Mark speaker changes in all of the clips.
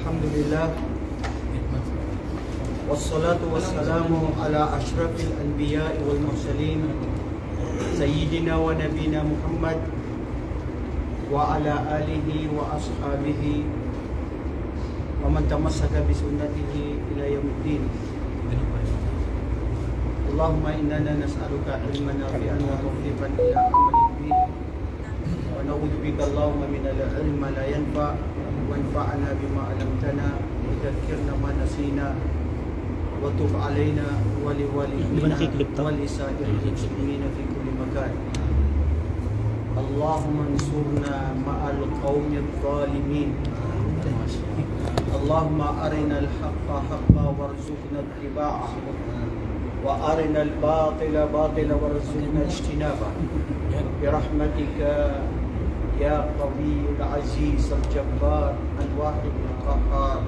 Speaker 1: Alhamdulillah. Wassalatu wassalamu ala ashrafil anbiya'i wal mursalin Sayyidina wa nabina Muhammad wa ala alihi wa ashabihi wa man tamassaka bi sunnatihi ila yaumiddin. Allahumma innana nas'aluka ilman nafi'an wa tawfiqan ila amalin bih wa na'udzu bika Allahumma min al-ilmi la yanfa' wanfa'na bima 'allamtana wa dhakkirna ma nasina wa tub 'alaina wa liwalidina wa lisa'iril muslimina fi kulli makan. Allahumma ansurna ma'al qaumil zalimin. Allahumma arina al-haqqa haqqan warzuqna ittiba'ahu wa arina al-batila batilan warzuqna ijtinabah birahmatika ya Qawiyyul Aziz al-Jabbar al-Wahid al-Qahhar.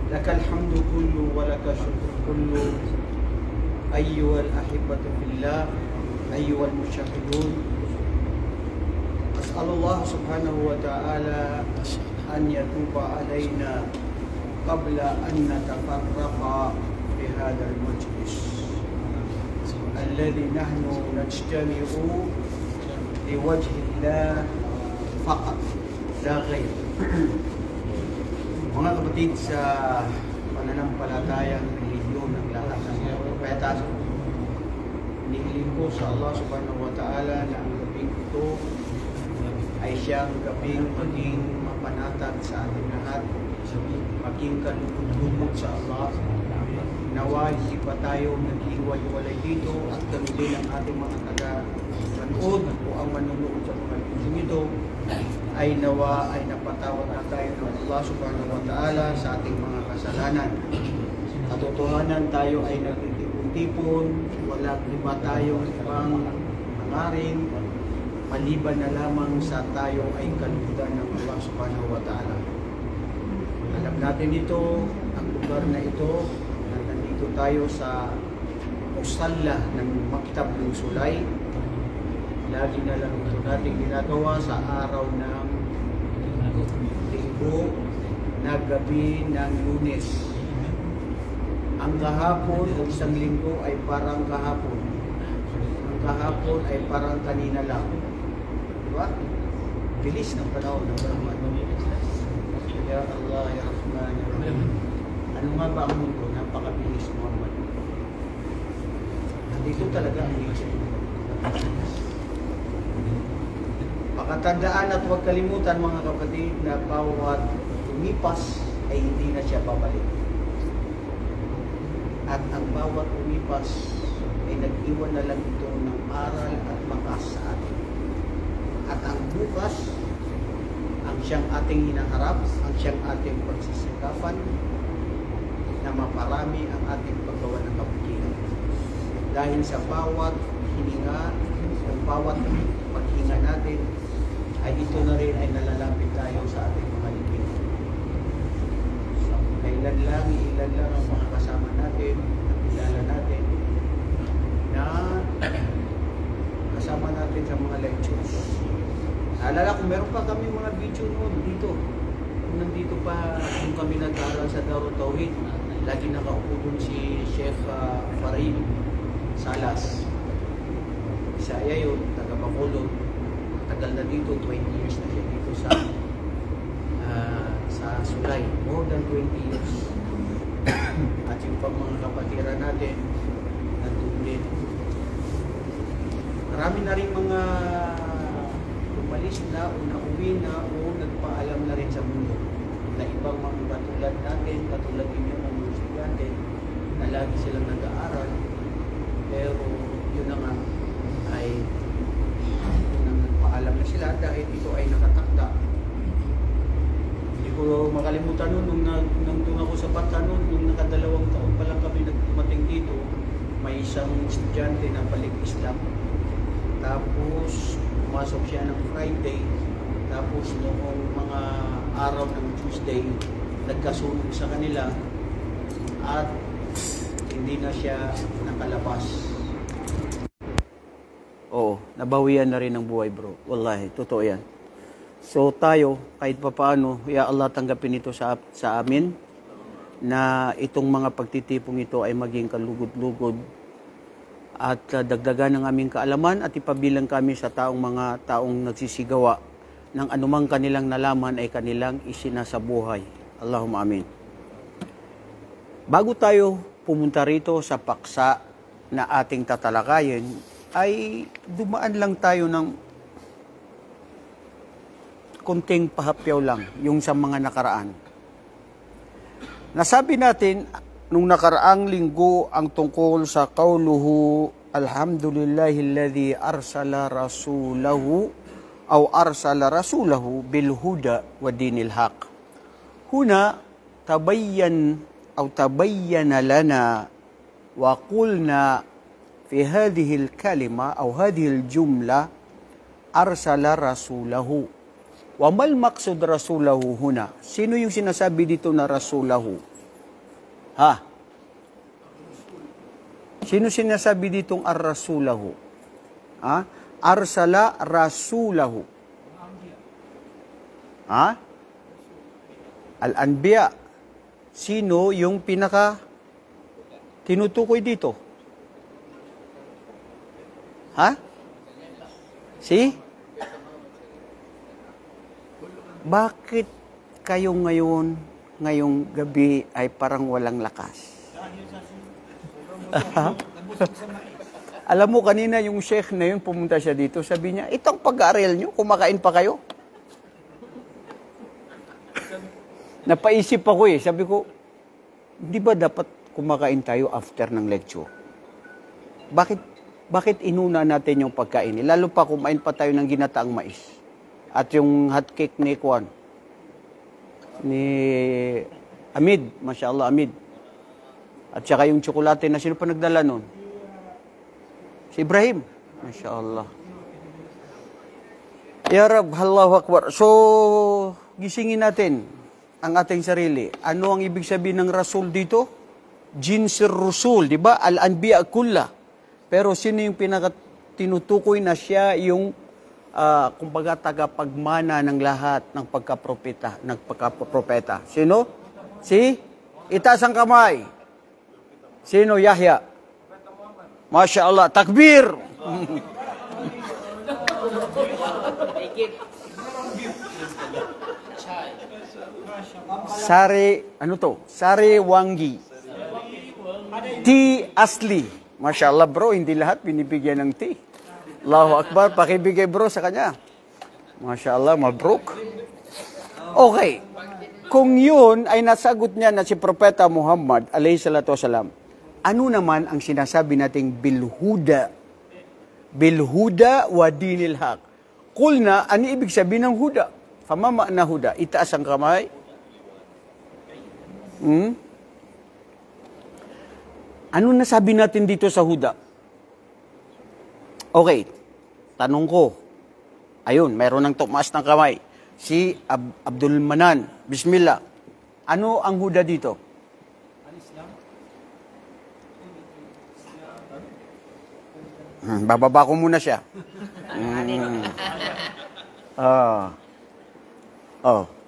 Speaker 1: Lakal hamdu kullu wa lakal syukru kullu. Ayyuhal ahibbatu fillah, ayyuhal musyahidun, as'alullah subhanahu wa ta'ala an yatuba alaina qabla an natafarraqa fi hadzal majlis alladhi nahnu najtami'u liwajhi Allah faqat la ghayr. Mga kapatid sa pananampalatayang relihiyon ng lahat ng mga propeta, inihiling ko sa Allah subhanahu wa ta'ala na ang gabing ito ay siyang gabing maging mapanatag sa ating lahat, maging kalugod-lugod sa Allah. Nawa hindi pa tayo nag-iwalay dito at kami din ang ating mga taga-manood o ang manunood sa mga video ito ay nawa ay napatawad na tayo ng Allah subhanahu wa ta'ala sa ating mga kasalanan. Katotohanan tayo ay nagtitipon-tipon, wala iba tayong ibang hangarin maliban na lamang sa tayo ay kalugudan ng Allah subhanahu wa ta'ala. Alam natin ito, ang lugar na ito, na nandito tayo sa musalla ng Maktab ng Sulay. Lagi na lang ito natin ginagawa sa araw ng linggo na gabi ng Lunes. Ang kahapon o isang linggo ay parang kahapon. Ang kahapon ay parang kanina lang. Diba? Bilis ng panahon ng Rahman. Ya Allah, Ya Rahman, Ya Rahim. Ano nga ba ang mundo? Napakabilis, Muhammad. Nandito talaga ang nature. Pakatandaan at huwag kalimutan mga kapatid na bawat umipas ay hindi na siya babalik. At ang bawat umipas ay nag-iwan na lang ito ng aral at bakas sa atin. At ang bukas, ang siyang ating hinaharap, ang siyang ating pagsisikapan na maparami ang ating paggawa ng kabutihan. Dahil sa bawat hininga, sa bawat paghinga natin, ay ito na rin ay nalalapit tayo sa ating mga libing. Ilan lang ang mga kasama natin, ang kilala natin, na kasama natin sa mga lectures. Naalala ko, meron pa kami mga video noon dito. Kung nandito pa, kung kami nag-aaral sa Darut Tauhid, lagi nakaupo dun si Sheikh Farid Salas. Isaya yun, taga Bacolod. Tagal na dito, 20 years na siya dito sa Sulay. More than 20 years. At yung pang mga kapatiran natin, nandun din. Marami na rin mga umalis na o nauwi na o nagpaalam na rin sa mundo na ibang mga katulad natin, katulad ninyo ng mga estudyante na lagi silang nag-aaral, pero yun na nga ay nagpaalam na sila dahil ito ay nakatakda. Hindi ko makalimutan nun nung doon ako sa Bata nun, nung nakadalawang taon pa lang kami nagdumating dito, may isang estudyante na balik Islam. Tapos pumasok siya ng Friday, tapos noong mga araw ng Tuesday nagkasunog sa kanila at hindi na siya nakalabas. Oo, nabawian na rin ng buhay, bro. Wallahi, totoo yan. So tayo, kahit papaano, ya Allah tanggapin ito sa amin, na itong mga pagtitipong ito ay maging kalugod-lugod at dagdagan ng aming kaalaman at ipabilang kami sa mga taong nagsisigawa ng anumang kanilang nalaman ay kanilang isinasabuhay. Allahumma amin. Bago tayo pumunta rito sa paksa na ating tatalakayin, ay dumaan lang tayo ng kunting pahapyaw lang, yung sa mga nakaraan. Nasabi natin nung nakaraang linggo ang tungkol sa qawluhu, alhamdulillahilladzi arsala rasulahu bil huda wa dinil haq. Huna tabayyana lana wa qulna fi hadhihi al-kalima aw hadhihi al-jumla arsala rasulahu. Wa mal maqsud rasulahu huna? Sino yung sinasabi dito na rasulahu? Ha? Sino sinasabi ditong ar-rasulahu? Ha? Arsala rasulahu. Ha? Al-anbiya. Sino yung pinaka tinutukoy dito? Ha? Si? Bakit kayo ngayong gabi ay parang walang lakas? Alam mo, kanina yung sheikh na yun, pumunta siya dito, sabi niya, itong pag-aaral nyo, kumakain pa kayo? Napaisip ako sabi ko, di ba dapat kumakain tayo after ng lecture? Bakit inuna natin yung pagkain? Lalo pa kumain pa tayo ng ginataang mais. At yung hot cake ni Kwan, ni Amid, mashallah Amid. At saka yung tsokolate na sino pa nagdala nun? Si Ibrahim, mashallah. Ya Rab, Allahu Akbar. So, gisingin natin ang ating sarili. Ano ang ibig sabihin ng Rasul dito? Jinsir Rusul, di ba? Al-Anbiya kulla. Pero sino yung tinutukoy na siya yung kumbaga tagapagmana ng lahat ng pagkapropeta. Sino? Itaas ang kamay. Sino? Yahya. Masya Allah. Takbir! Sari Wangi. T. Asli. Masya Allah bro, hindi lahat binibigyan ng tea. Allahu Akbar, pakibigay bro sa kanya. Masya Allah, mabruk. Okay. Kung yun ay nasagot niya na si Propeta Muhammad, alayhi salatu wasalam, ano naman ang sinasabi nating bilhuda? Bilhuda wa dinil haq. Kulna, ano ibig sabihin ng huda? Famama na huda. Itaas ang kamay. Ano nasabi natin dito sa huda? Okay. Tanong ko, ayun, mayroon ng tumaas ng kamay. Si Abdul Manan, Bismillah. Ano ang huda dito? Bababa ko muna siya.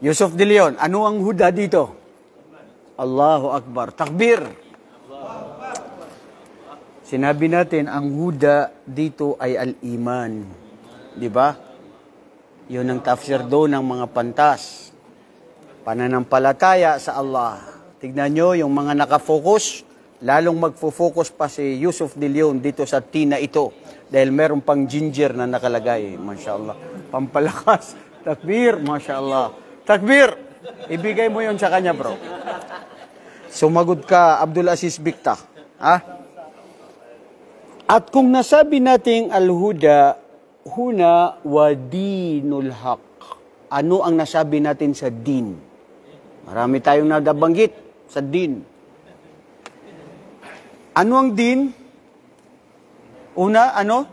Speaker 1: Yusuf De Leon, ano ang huda dito? Allahu Akbar. Takbir. Sinabi natin, ang huda dito ay al-iman. Di ba? Yun ang tafsir doon ng mga pantas. Pananampalataya sa Allah. Tignan nyo, yung mga nakafocus, lalong magfo-focus pa si Yusuf De Leon dito sa tina ito. Dahil meron pang ginger na nakalagay. Masya Allah. Pampalakas. Takbir. Masya Allah. Takbir. Ibigay mo yun sa kanya, bro. Sumagot ka, Abdul Aziz Bikta. Ha? At kung nasabi nating al-huda, huna wa dinul haq. Ano ang nasabi natin sa din? Marami tayong nadabanggit sa din. Ano ang din? Una, ano?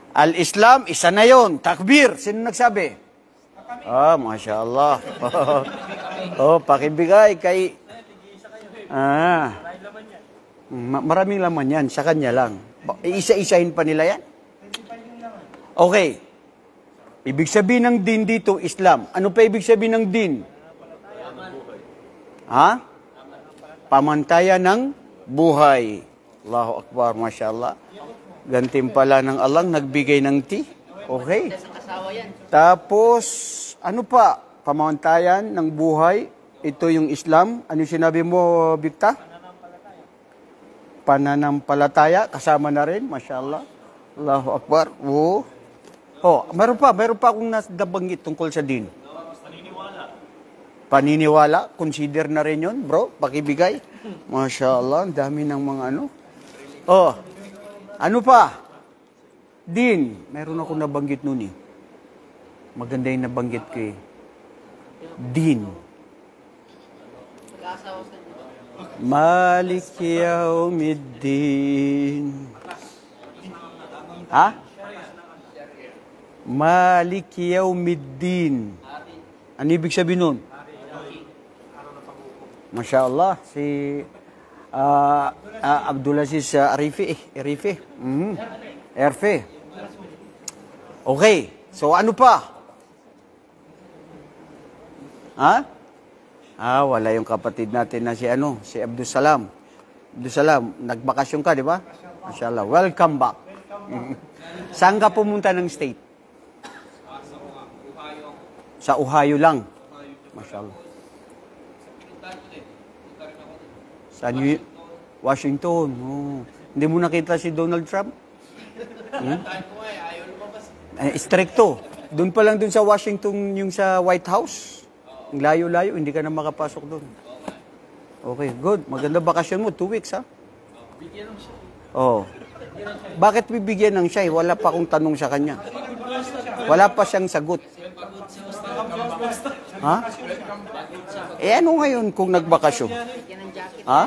Speaker 1: Al-Islam, isa na yon. Takbir. Sino nagsabi? Masya Allah. Pakibigay kay... maraming laman yan. Sa kanya lang.
Speaker 2: Isa-isahin pa nila yan? Okay. Ibig sabihin ng din dito, Islam. Ano pa ibig sabihin ng din? Ha? Pamantayan ng buhay. Allahu Akbar, Masya Allah. Gantimpala ng Allah, nagbigay ng ti. Okay. Tapos, ano pa? Pamantayan ng buhay. Ito yung Islam. Ano sinabi mo, Bikta? Pananampalataya. Kasama na rin, Masya Allah. Allahu Akbar. Oh, meron pa akong nabanggit tungkol sa din. Paniniwala. Consider na rin yun, bro. Pakibigay. Masya Allah. Ang dami ng mga ano. Ano pa? Din. Meron ako nabanggit nun eh. Maganda yung nabanggit ko eh. Din. Malik yawmiddin. Ha? Malik yawmiddin. Ano ibig sabihin nun? Masya Allah. Si Abdulaziz Arifi. Erfe. Okay. So ano pa? Ha? Wala yung kapatid natin na si Abdul Salam. Abdul Salam, nagbakasyon ka, di ba? Mashallah. Welcome back. Saan ka pumunta ng state? Sa Ohio lang. Mashallah. Sa Washington. Hindi mo nakita si Donald Trump? Stricto. Doon pa lang doon sa Washington, yung sa White House. Layo-layo, hindi ka na makapasok doon. Okay, good. Maganda bakasyon mo, 2 weeks, ha? Bigyan ng siya. Bakit bibigyan ng siya? Wala pa akong tanong sa kanya. Wala pa siyang sagot. Ha? Ano ngayon kung nagbakasyon? Ha?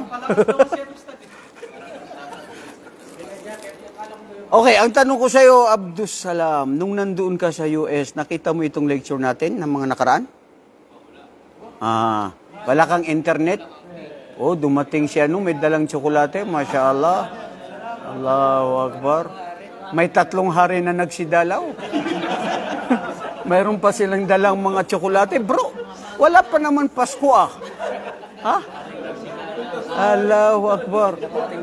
Speaker 2: Okay, ang tanong ko sa iyo, Abdus Salam, nung nandoon ka sa US, nakita mo itong lecture natin ng mga nakaraan? Wala kang internet? Dumating siya may dalang tsokolate, Masya Allah. Allahu Akbar. May 3 hari na nagsidalaw. Mayroon pa silang dalang mga tsokolate. Bro, wala pa naman Pasko Ha? Allahu Akbar.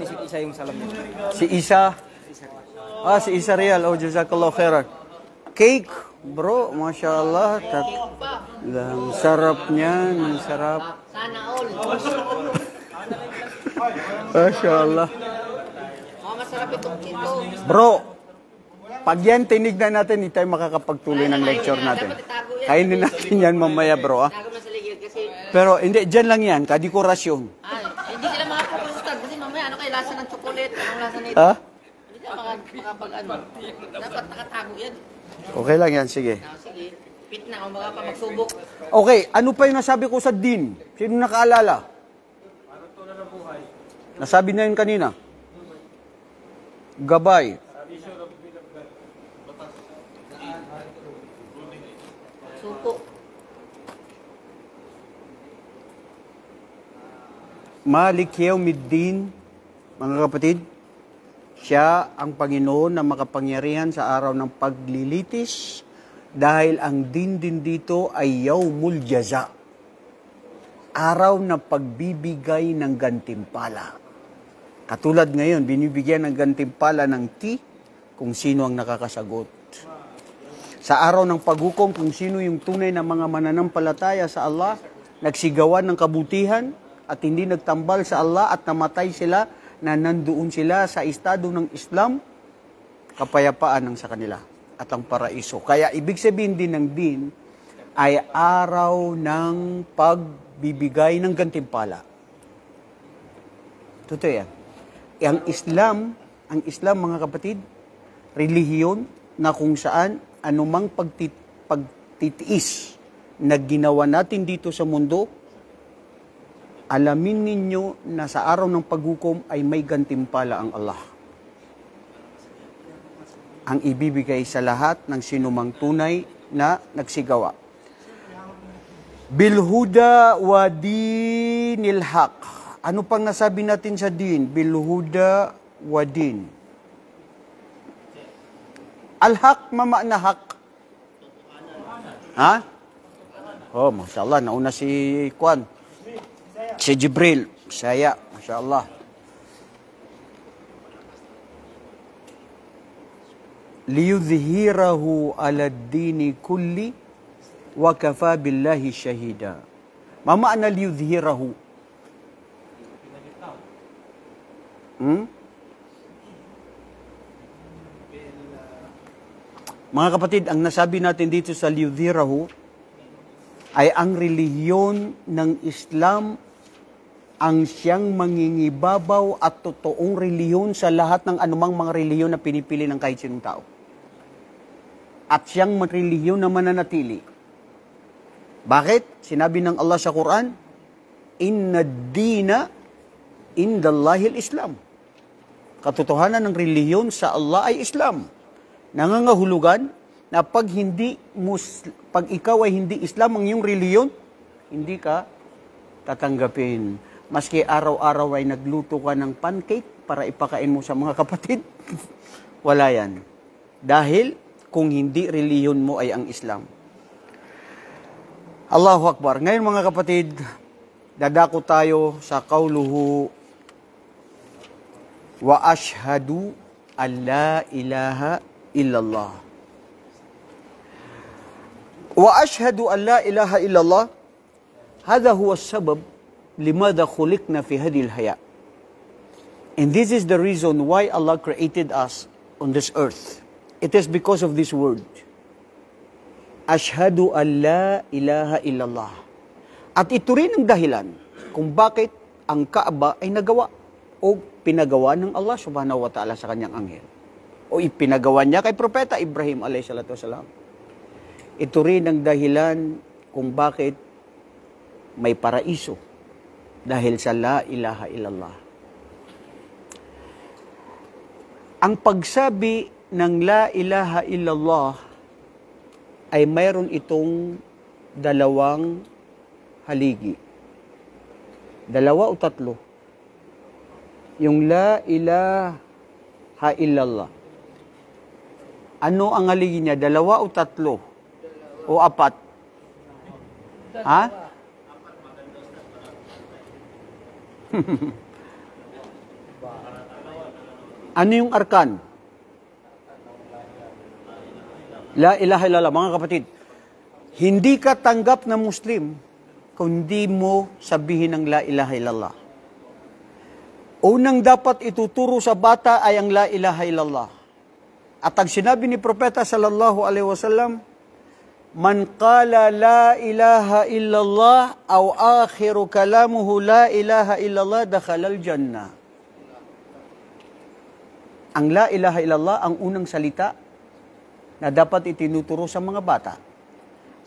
Speaker 3: Si Isa yung salam niya.
Speaker 2: Si Isa? Si Isa Real. Jazakallah khairan. Cake. Bro, Masya Allah. Ang sarap niyan. Ang sarap.
Speaker 4: Sana all.
Speaker 2: Masya Allah.
Speaker 4: Masarap itong kito.
Speaker 2: Bro, pag yan tinignan natin, hindi tayo makakapagtuloy ng lecture natin. Kainin natin yan mamaya, bro. Pero hindi, dyan lang yan, kadekorasyon.
Speaker 4: Hindi sila makapagpustad kasi mamaya kayo lasa ng chocolate? Anong lasa nito? Hindi sila makapag-ano. Dapat nakatago yan.
Speaker 2: Okay lang yan, sige.
Speaker 4: Sige, fit na ako magsubok.
Speaker 2: Okay, ano pa yung nasabi ko sa din? Sino nakaalala? Nasabi na yun kanina. Gabay.
Speaker 4: Suko.
Speaker 2: Malik yawmiddin, mga kapatid, siya ang Panginoon na makapangyarihan sa araw ng paglilitis dahil ang din dito ay Yawmul Jaza, araw na pagbibigay ng gantimpala. Katulad ngayon, binibigyan ng gantimpala ng kung sino ang nakakasagot. Sa araw ng paghukom, kung sino yung tunay na mga mananampalataya sa Allah, nagsigawan ng kabutihan at hindi nagtambal sa Allah at namatay sila na nandoon sila sa estado ng Islam, kapayapaan ang sa kanila at ang paraiso. Kaya ibig sabihin din ng din ay araw ng pagbibigay ng gantimpala. Totoo yan. Ang Islam mga kapatid, relihiyon na kung saan anumang pagtitiis na ginawa natin dito sa mundo, alamin ninyo na sa araw ng paghukom ay may gantimpala ang Allah. Ang ibibigay sa lahat ng sinumang tunay na nagsigawa. Bilhuda wa dinil haq. Ano pang nasabi natin sa din? Bilhuda wa din. Al-haq, mama'na haq. Ha? Oh, mashallah, nauna si Kwan. Si Jibril, saya, mashallah. Liyudhhirahu ala ad-dini kulli wa kafa billahi shahida. Mama'na liyudhhirahu. Mga kapatid, ang nasabi natin dito sa liyudhhirahu ay ang relihiyon ng Islam ang siyang mangingibabaw at totoong relihiyon sa lahat ng anumang mga relihiyon na pinipili ng kahit sinong tao. At siyang relihiyon na mananatili. Bakit? Sinabi ng Allah sa Quran, Inna ad-dina indallahil Islam. Katotohanan ng relihiyon sa Allah ay Islam. Nangangahulugan na pag ikaw ay hindi Islam ang iyong relihiyon, hindi ka tatanggapin. Maski araw-araw ay nagluto ka ng pancake para ipakain mo sa mga kapatid, wala yan. Dahil kung hindi relihiyon mo ay ang Islam. Allahu Akbar. Ngayon mga kapatid, dadako tayo sa kauluhu wa ashhadu an la ilaha illallah. Wa ashhadu an la ilaha illallah, hadha huwa as-sabab limada khuliqna fi hadhihi al-haya. And this is the reason why Allah created us on this earth. It is because of this word. Ashhadu an la ilaha illallah. At ito rin ang dahilan kung bakit ang Kaaba ay nagawa o pinagawa ng Allah subhanahu wa ta'ala sa kanyang anghel. O ipinagawa niya kay Propeta Ibrahim alayhi salatu wasalam. Ito rin ang dahilan kung bakit may paraiso dahil sa la ilaha illallah. Ang pagsabi ng la ilaha illallah ay mayroon itong dalawang haligi. Dalawa o tatlo? Yung la ilaha illallah. Ano ang haligi niya? Dalawa o tatlo? O apat? Ha? Ano yung arkan? La ilaha illallah. Mga kapatid, hindi ka tanggap na Muslim kung hindi mo sabihin ng la ilaha illallah. Unang dapat ituturo sa bata ay ang la ilaha illallah. At ang sinabi ni Propeta sallallahu alaihi wasallam, man qala la ilaha illallah aw akhiru kalamuhu la ilaha illallah dakhala al-jannah. Ang la ilaha illallah ang unang salita na dapat itinuturo sa mga bata.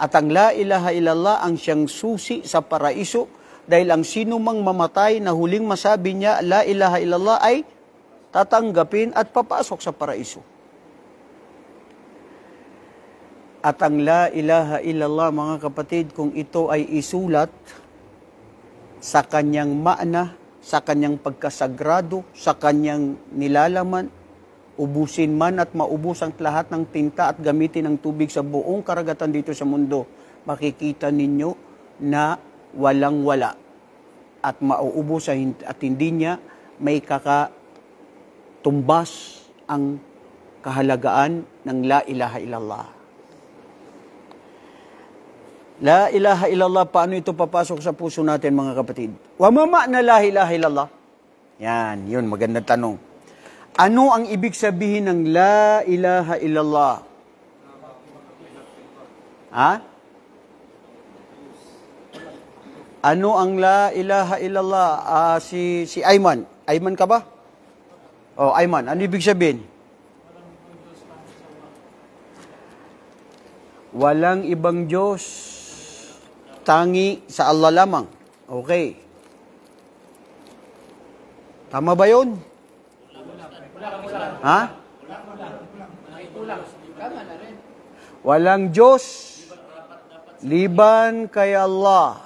Speaker 2: At ang la ilaha illallah ang siyang susi sa paraiso dahil ang sino mang mamatay na huling masabi niya la ilaha illallah ay tatanggapin at papasok sa paraiso. At ang la ilaha illallah, mga kapatid, kung ito ay isulat sa kanyang ma'na, sa kanyang pagkasagrado, sa kanyang nilalaman, ubusin man at maubos ang lahat ng tinta at gamitin ng tubig sa buong karagatan dito sa mundo, makikita ninyo na walang-wala at mauubos at hindi niya may kakatumbas ang kahalagaan ng la ilaha illallah. La ilaha illallah, paano ito papasok sa puso natin, mga kapatid? Wa ma'na la ilaha illallah? Yan, yun, magandang tanong. Ano ang ibig sabihin ng la ilaha illallah? Ha? Ano ang la ilaha illallah? Si Ayman. Ayman ka ba? Oh, Ayman. Ano ibig sabihin? Walang ibang Diyos, tangi sa Allah lamang. Okay. Tama ba yun? Ha? Walang Diyos liban kay Allah.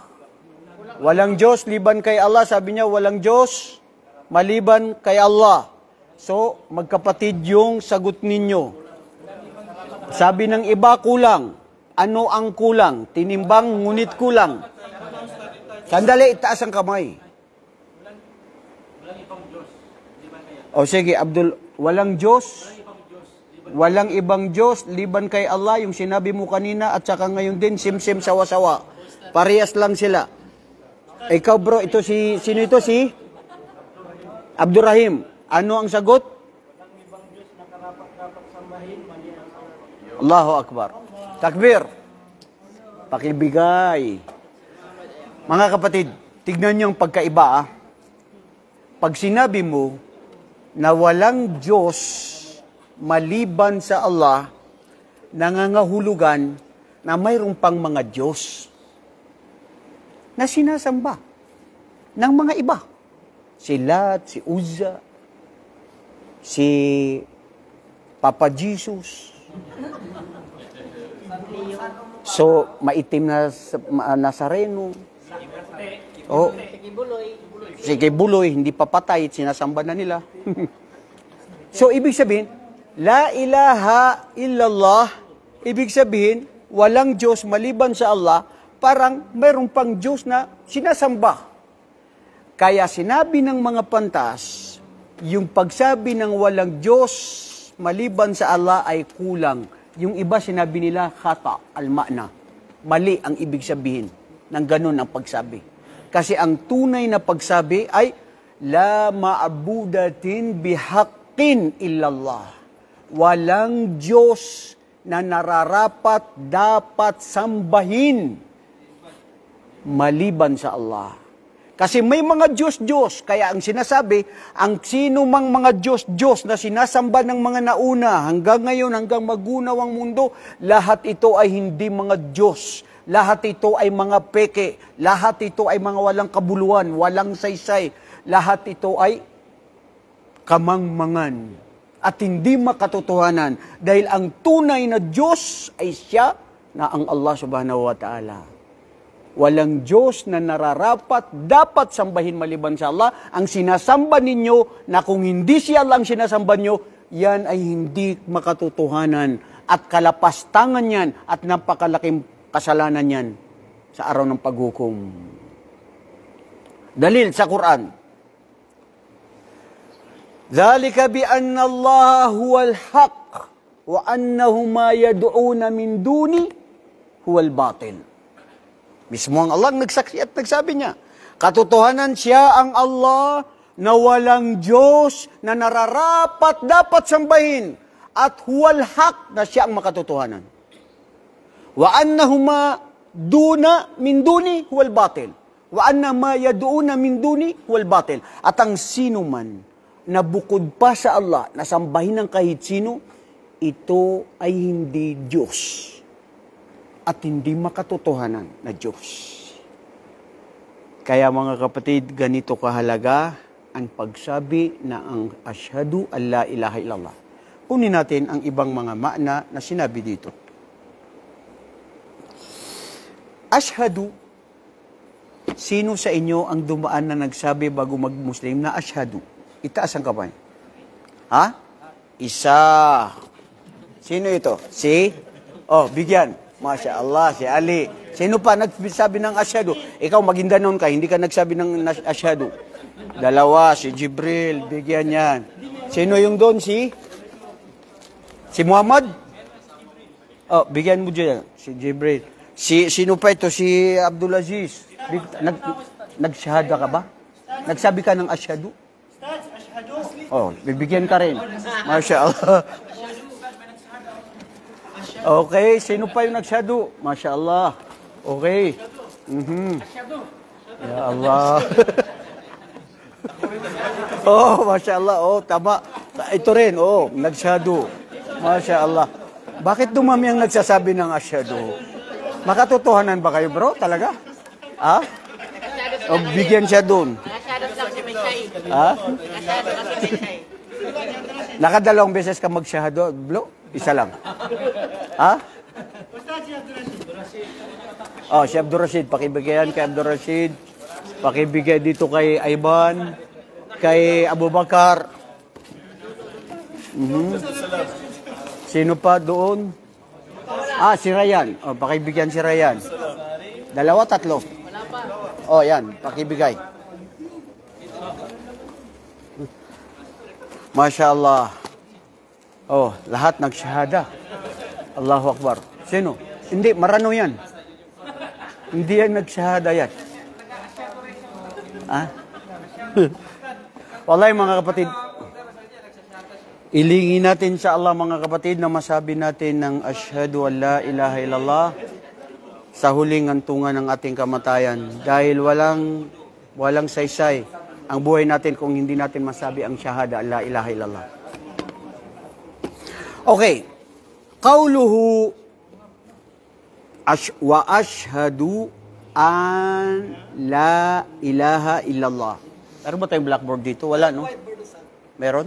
Speaker 2: Walang Diyos liban kay Allah. Sabi niya, walang Diyos maliban kay Allah. So, magkapatid yung sagot ninyo. Sabi ng iba, kulang. Ano ang kulang? Tinimbang, ngunit kulang. Sandali, itaas ang kamay. O sige, Abdul, walang Diyos? Walang ibang Diyos, liban kay Allah, yung sinabi mo kanina, at saka ngayon din, sim-sim, sawa-sawa. Parehas lang sila. Ikaw bro, ito sino ito? Si Abdurrahim. Ano ang sagot? Allahu Akbar. Takbir. Pakibigay. Mga kapatid, tignan niyo ang pagkaiba. Pag sinabi mo na walang Diyos maliban sa Allah, nangangahulugan na mayroong pang mga Diyos na sinasamba ng mga iba. Si Lat, si Uzza, si Papa Jesus. So, maitim na Nazareno. Oh, si Kibuloy, hindi papatay, sinasamba na nila. So, ibig sabihin, la ilaha illallah, ibig sabihin, walang Diyos maliban sa Allah, parang mayroong pang Diyos na sinasamba. Kaya sinabi ng mga pantas, yung pagsabi ng walang Diyos maliban sa Allah ay kulang. Yung iba sinabi nila, khata, al-ma'na. Mali ang ibig sabihin ng ganun ang pagsabi. Kasi ang tunay na pagsabi ay, la ma'abudatin bihaqqin illallah. Walang Diyos na nararapat dapat sambahin maliban sa Allah. Kasi may mga Diyos-Diyos, kaya ang sinasabi, ang sino mang mga Diyos-Diyos na sinasamba ng mga nauna, hanggang ngayon, hanggang magunaw ang mundo, lahat ito ay hindi mga Diyos. Lahat ito ay mga peke. Lahat ito ay mga walang kabuluhan, walang saysay. Lahat ito ay kamangmangan at hindi makatotohanan. Dahil ang tunay na Diyos ay siya na ang Allah subhanahu wa ta'ala. Walang Diyos na nararapat, dapat sambahin maliban sa Allah. Ang sinasamba ninyo, na kung hindi siya lang sinasamba nyo, yan ay hindi makatotohanan at kalapastangan yan at napakalaking kasalanan yan sa araw ng paghukom. Dalil sa Quran. Dhalika bi anna Allah huwal haq wa annahu ma yad'una min duni huwal batil. Mismo ang Allah nagsaksi at nagsabi niya, katotohanan siya ang Allah na walang Diyos na nararapat dapat sambahin at huwal haq na siya ang makatotohanan. Wa annahuma duna min duni huwal batil. Wa anna ma yad'una min duni huwal batil. At ang sino man na bukod pa sa Allah na sambahin ng kahit sino, ito ay hindi Diyos at hindi makatotohanan na Diyos. Kaya mga kapatid, ganito kahalaga ang pagsabi na ang asyhadu an la ilaha illallah. Kunin natin ang ibang mga makna na sinabi dito. Asyhadu, sino sa inyo ang dumaan na nagsabi bago mag-Muslim na asyhadu? Itaas ang kamay. Ha? Isa. Sino ito? Si? Oh, bigyan. Masya Allah, si Ali. Sino pa nagsabi ng asyhadu? Ikaw, Maguindanon ka, hindi ka nagsabi ng asyhadu. Dalawa, si Jibril, bigyan yan. Sino yung doon? Si Muhammad? Oh, bigyan mo dyan. Si Jibril. Sino pa ito? Si Abdul Aziz. Nagsyahada ka ba? Nagsabi ka ng asyhadu? Oh, bibigyan ka rin. Masya Allah. Okay, sino pa yung nagsyahadu? Masya Allah. Okay. Ya Allah. Oh, Masya Allah. Oh, tama. Ito rin, oh, nagsyahadu. Masya Allah. Bakit dumami ang nagsasabi ng asyhadu? Makatotohanan ba kayo, bro? Talaga? Ha? O, bigyan siya doon. Ha? Nakadalawang beses ka magsyahadu, bro? Isa lang. Ha? Oh, si Abdul Rashid. Pakibigyan kay Abdul Rashid. Pakibigay dito kay Ayban. Kay Abu Bakar. Sino pa doon? Ah, si Ryan. O, pakibigyan si Ryan. 2, 3.
Speaker 4: Wala pa.
Speaker 2: O, yan. Pakibigay. Masya Allah. Oh, lahat nagsyahada. Allahu Akbar. Sino? Hindi, Marano yan. Hindi yan nagsyahada yan. Ah? Wallahi mga kapatid, ilingin natin sa Allah mga kapatid na masabi natin ng asyhadu an la ilaha illallah sa huling antungan ng ating kamatayan. Dahil walang saysay ang buhay natin kung hindi natin masabi ang syahada la ilaha illallah. Okay. Qauluhu wa ashhadu an la ilaha illallah. Meron ba tayong blackboard dito? Wala, no? Meron?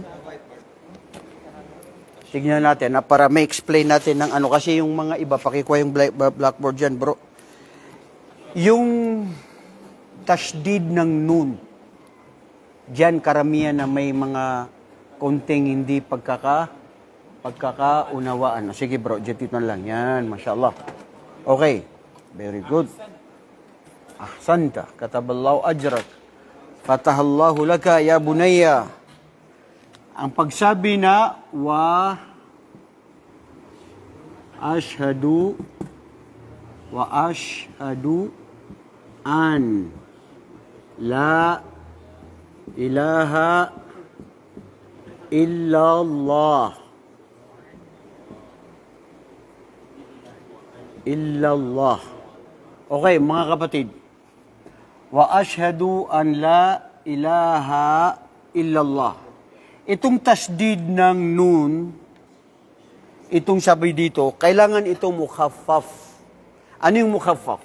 Speaker 2: Tignan natin na para may explain natin ng ano. Kasi yung mga iba, pakikuha yung blackboard dyan, bro. Yung tasdid ng nun. Diyan karamihan na may mga konting hindi pagkakaunawaan. Sige bro, dito na lang. Yan, mashallah. Okay, very good. Ahsanta, kataballahu ajrak. Fatahallahu laka ya bunayya. Ang pagsabi na wa ashhadu an la ilaha illallah. Illallah. Okay, mga kapatid. Wa ashhadu an la ilaha illallah. Itong tasdid ng nun, itong sabi dito, kailangan ito mukhaffaf. Ano yung mukhaffaf?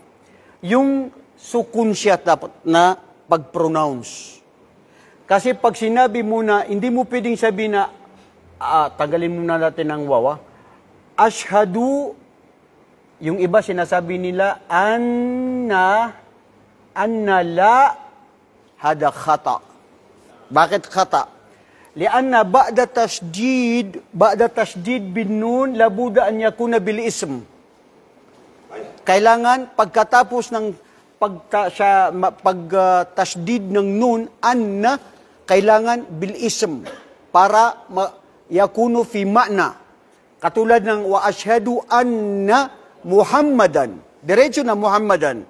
Speaker 2: Yung sukun siya dapat na pag-pronounce. Kasi pag sinabi mo na, hindi mo pwedeng sabihin na, tagalin muna natin ang wawa, ashhadu, yung iba sinasabi nila, anna la, hada khata. Bakit khata? Lianna ba'da tasjid bin nun, labuda an yakuna bil ism. Kailangan, pagkatapos ng pagtasdid ng nun, anna, kailangan bil ism para yakunu fi ma'na. Katulad ng wa ashhadu anna Muhammadan. Diretso na Muhammadan.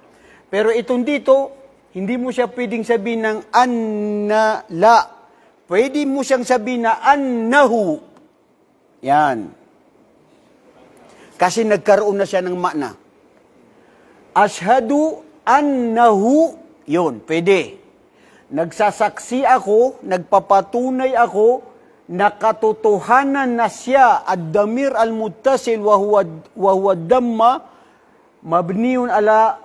Speaker 2: Pero itong dito, hindi mo siya pwedeng sabihin ng anna la. Pwede mo siyang sabihin na annahu. Yan. Kasi nagkaroon na siya ng makna. Ashhadu annahu, yun, pwede. Nagsasaksi ako, nagpapatunay ako, nakatotohanan na siya, ad-damir al-muttasil wa huwa damma, mabniyun ala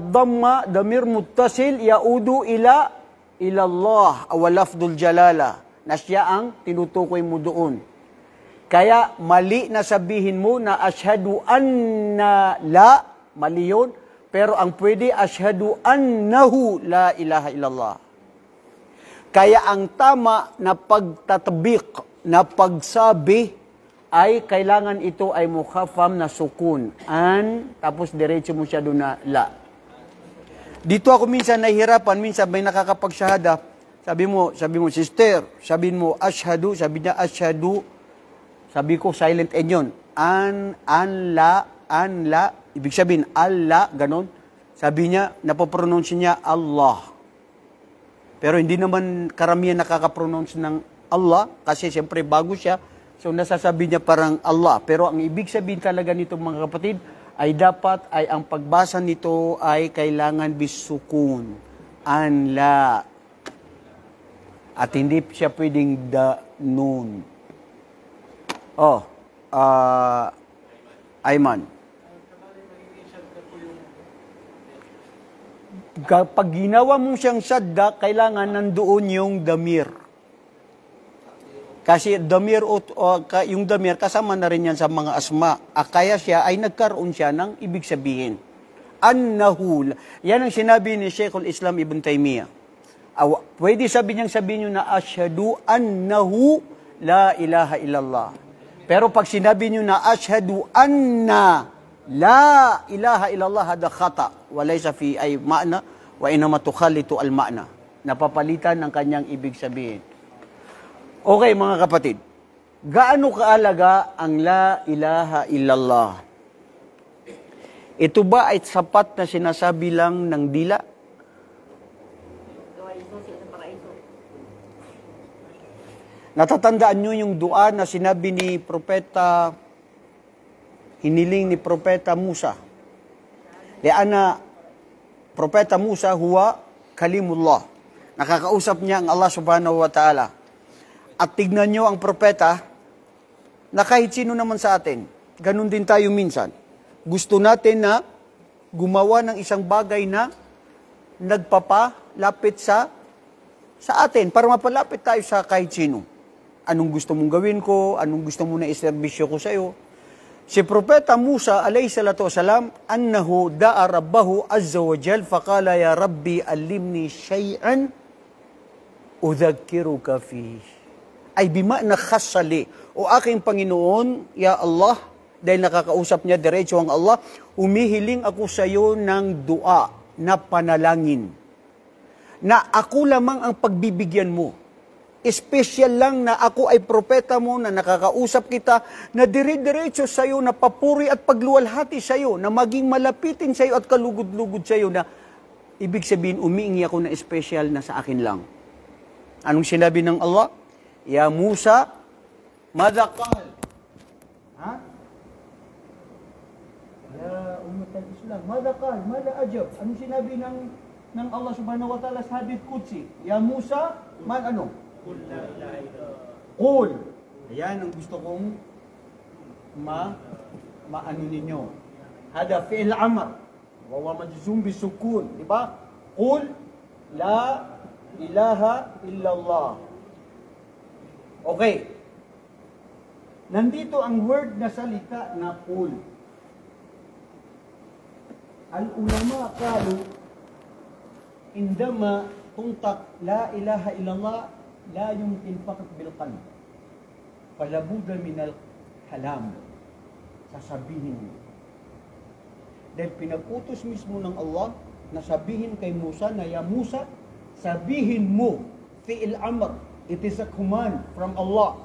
Speaker 2: damma, damir muttasil, yaudu ila Allah, awalafdul jalala, na siya ang tinutukoy mo doon. Kaya mali na sabihin mo na ashhadu anna la, mali yun, pero ang pwede ashhadu annahu la ilaha illallah. Kaya ang tama na pagtatabik, na pagsabi, ay kailangan ito ay mukhaffam na sukun. An, tapos diretso mo siya doon na la. Dito ako minsan nahihirapan, minsan may nakakapagsyahada. Sabi mo, sister, sabihin mo, ashhadu, sabi niya, ashhadu. Sabi ko, silent N yun. An la, ibig sabihin, Allah, ganon. Sabi niya, napopronounce niya, Allah. Pero hindi naman karamihan nakaka-pronounce ng Allah, kasi siyempre bago siya, so nasasabi niya parang Allah. Pero ang ibig sabihin talaga nito mga kapatid, ay dapat ay ang pagbasa nito ay kailangan bisukun. An la. At hindi siya pwedeng da nun. Oh, Ayman. Kapag ginawa mo siyang sadda, kailangan nandoon yung damir. Kasi damir, yung damir, kasama na rin yan sa mga asma. Kaya siya ay nagkaroon siya ng ibig sabihin. Annahu. Yan ang sinabi ni Sheikhul Islam Ibn Taymiyyah. Pwede sabihin nyo na ashhadu annahu la ilaha illallah. Pero pag sinabi nyo na ashhadu anna la ilaha illallah hada khata wa laysa fi ay ma'na wa inama tukhalitu al ma'na. Napapalitan ng kanyang ibig sabihin. Okay mga kapatid, gaano kaalaga ang la ilaha illallah? Ito ba ay sapat na sinasabi lang ng dila? Natatandaan nyo yung dua na sinabi ni Propeta, hiniling ni Propeta Musa. Liana, Propeta Musa huwa kalimullah. Nakakausap niya ang Allah subhanahu wa ta'ala. At tignan nyo ang propeta na kahit sino naman sa atin, ganun din tayo minsan. Gusto natin na gumawa ng isang bagay na nagpapalapit sa atin para mapalapit tayo sa kahit sino. Anong gusto mong gawin ko? Anong gusto mo na iserbisyo ko sa iyo? Si Propeta Musa alayhi salatu wasalam, annahu da'a rabbahu azza wa jal, faqala ya rabbi alimni shay'an udhakkiruka fi. Ay bima'na khassali. O aking Panginoon, ya Allah, dahil nakakausap niya diretso ang Allah, humihiling ako sa iyo ng dua na panalangin. Na ako lamang ang pagbibigyan mo. Special lang na ako ay propeta mo, na nakakausap kita, na dire-diretso sa iyo, na papuri at pagluwalhati sa iyo, na maging malapitin sa iyo at kalugod-lugod sa iyo, na ibig sabihin, umiingi ako na special na sa akin lang. Anong sinabi ng Allah? Ya Musa, madha qal? Ha? Ya umat al-Islam, madha qal? Madha ajab? Anong sinabi ng Allah subhanahu wa ta'ala sa hadith Qudsi? Ya Musa, ano? Qul. Ayan ang gusto kong maano ninyo. Hada fi'il amr. Wa huwa majzum bisukun. Di ba? Qul la ilaha illallah. Okay. Nandito ang word na salita na qul. Al-ulama qalu indama tuntak la ilaha illallah la yumkin faqat bil qalb. Fala budda min al kalam. Sasabihin mo. Dahil pinag-utos mismo ng Allah na sabihin kay Musa na, ya Musa, sabihin mo fi'il amr. It is a command from Allah.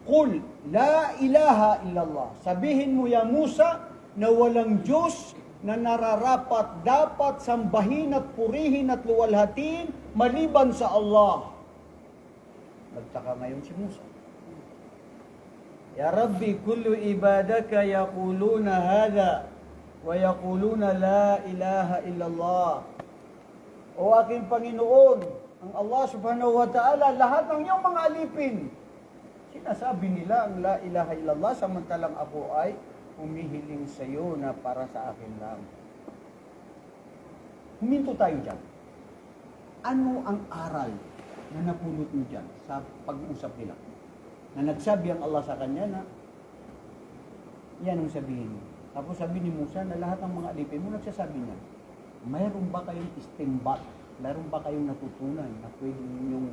Speaker 2: Qul la ilaha illallah. Sabihin mo, ya Musa, na walang Diyos na nararapat dapat sambahin at purihin at luwalhatin maliban sa Allah. Nagtaka ngayon si Musa. Ya Rabbi, kullu ibadaka yaquluna hadha wa yaquluna la ilaha illallah. O aking Panginoon, ang Allah subhanahu wa ta'ala, lahat ng iyong mga alipin, sinasabi nila ang la ilaha illallah, samantalang ako ay humihiling sa iyo na para sa akin lang. Huminto tayo dyan. Ano ang aral na napulot mo dyan sa pag-uusap nila? Na nagsabi ang Allah sa kanya na yan ang sabihin mo. Tapos sabi ni Musa na lahat ng mga alipin mo, nagsasabi niya, mayroon ba kayong istimbat? Mayroon ba kayong natutunan na pwede ninyong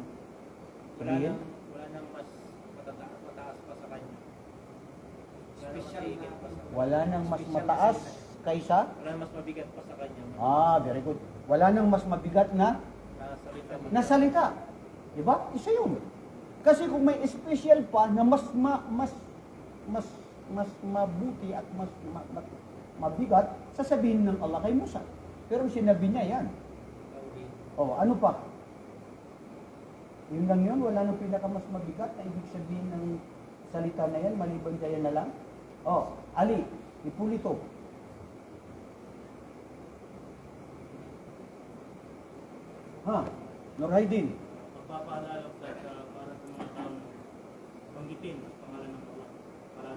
Speaker 2: sabihin?
Speaker 3: Wala nang mas mataas pa sa kanya.
Speaker 2: Wala nang mas mataas kaysa?
Speaker 3: Wala nang mas mabigat pa sa kanya.
Speaker 2: Very good. Wala nang mas mabigat na salita. Diba? Isa yun. Kasi kung may special pa na mas mabuti at mas mabigat, sasabihin ng Allah kay Musa. Pero sinabi niya yan. Ano pa? Yun lang yun, wala nang pinaka mas mabigat na ibig sabihin ng salita na yan, maliban kaya na lang. Ali, ipulito. Nurhaydin.
Speaker 5: Magpapaalala ko para sa mga taong banggitin ang pangalan ng Allah. Para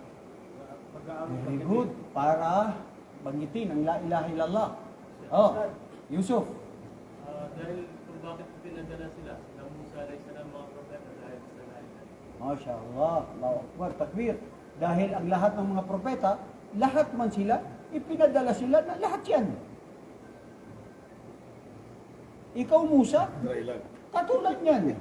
Speaker 5: pag-aaral.
Speaker 2: Very good. Para banggitin ang la ilaha illallah. Yusuf.
Speaker 5: Dahil kung bakit pinadala sila Musa alayhi salam, mga propeta dahil sa la ilaha.
Speaker 2: MashaAllah. Allahu Akbar. Takbir. Dahil ang lahat ng mga propeta, lahat man sila, ipinadala sila na lahat yan. Ikaw, Musa, katulad niyan.